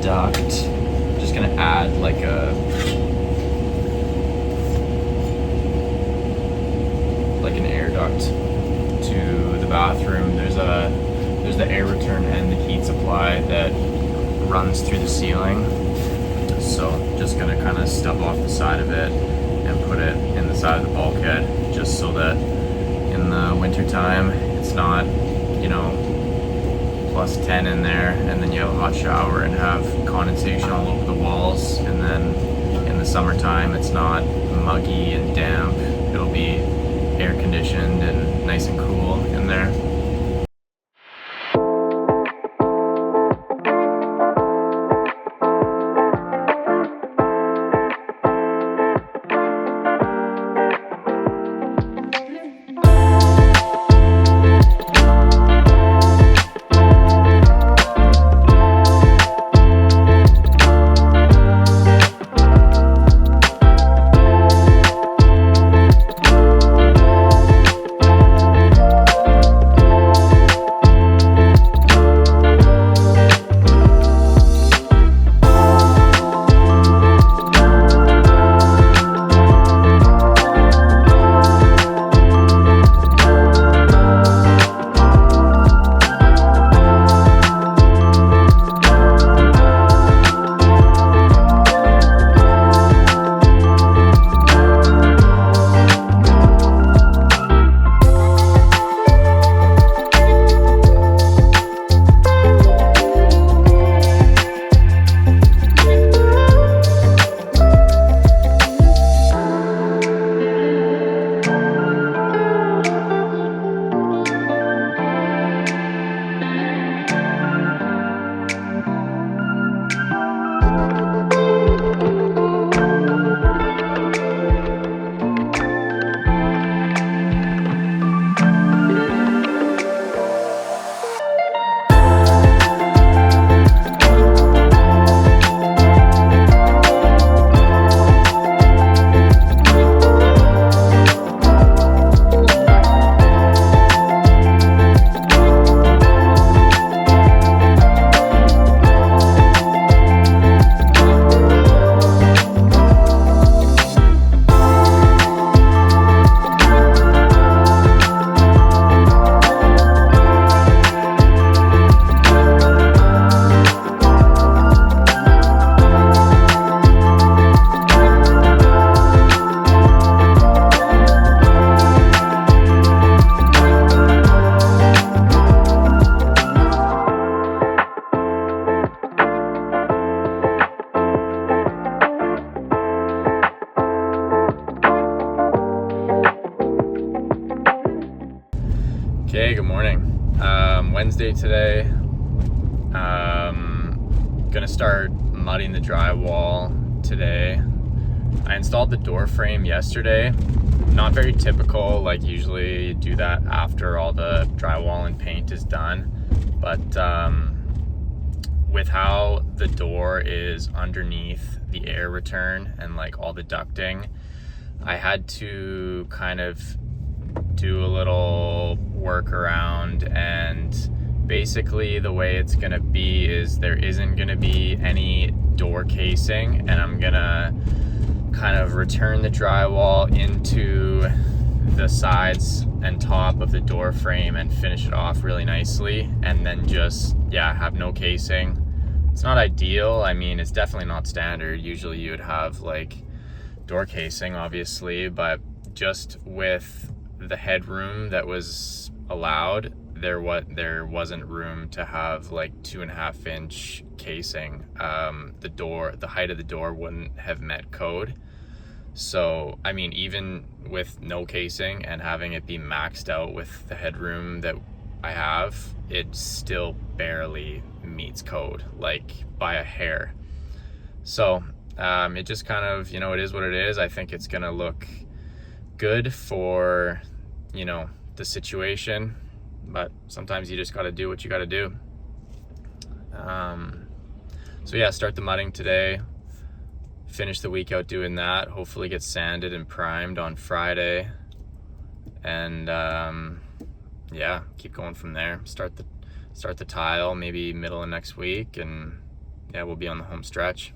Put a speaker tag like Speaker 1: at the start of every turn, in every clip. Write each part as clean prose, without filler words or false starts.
Speaker 1: duct. Just gonna add like an air duct to the bathroom. There's the air return and the heat supply that runs through the ceiling. So just gonna kind of stub off the side of it and put it in the side of the bulkhead, just so that in the winter time it's not, you know, plus 10 in there, and then you have a hot shower and have condensation all over the walls, and then in the summertime it's not muggy and damp. It'll be air conditioned and nice and cool in there. Okay, good morning. Wednesday today. Gonna start mudding the drywall today. I installed the door frame yesterday. Not very typical, like usually you do that after all the drywall and paint is done. But with how the door is underneath the air return and like all the ducting, I had to kind of do a little workaround, and basically the way it's gonna be is there isn't gonna be any door casing, and I'm gonna kind of return the drywall into the sides and top of the door frame and finish it off really nicely, and then just have no casing. It's not ideal. I mean, it's definitely not standard. Usually you would have like door casing, obviously, but just with the headroom that was allowed, there wasn't room to have like 2.5 inch casing. The height of the door wouldn't have met code. So I mean, even with no casing and having it be maxed out with the headroom that I have, it still barely meets code, like by a hair. So it just kind of, you know, it is what it is. I think it's gonna look good for, you know, the situation, but sometimes you just got to do what you got to do. So yeah, start the mudding today, finish the week out doing that, hopefully get sanded and primed on Friday, and keep going from there. Start the tile maybe middle of next week, and yeah, we'll be on the home stretch.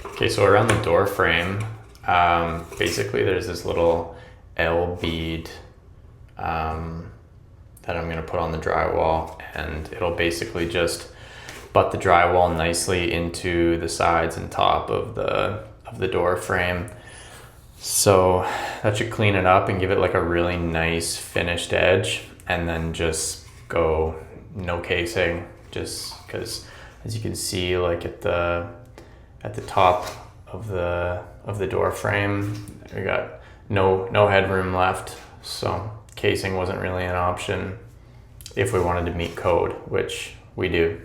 Speaker 1: Okay, so around the door frame, basically there's this little L bead that I'm gonna put on the drywall, and it'll basically just butt the drywall nicely into the sides and top of the door frame. So that should clean it up and give it like a really nice finished edge, and then just go no casing, just because as you can see, like at the top of the door frame, we got no headroom left, so casing wasn't really an option if we wanted to meet code, which we do.